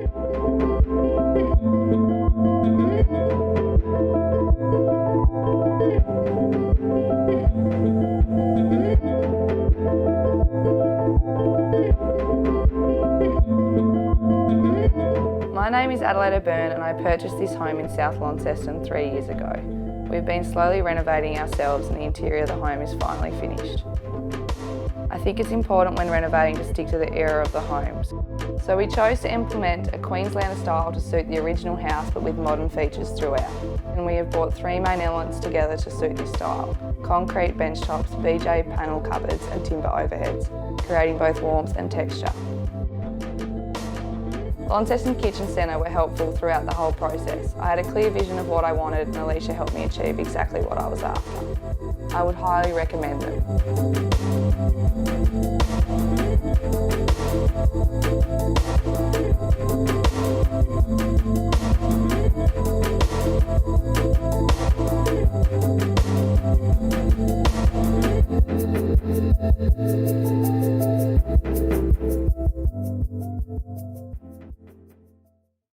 My name is Adelaide O'Byrne and I purchased this home in South Launceston 3 years ago. We've been slowly renovating ourselves and the interior of the home is finally finished. I think it's important when renovating to stick to the era of the homes. So we chose to implement a Queenslander style to suit the original house but with modern features throughout. And we have brought 3 main elements together to suit this style: concrete bench tops, BJ panel cupboards and timber overheads, creating both warmth and texture. Launceston Kitchen Centre were helpful throughout the whole process. I had a clear vision of what I wanted and Alicia helped me achieve exactly what I was after. I would highly recommend them.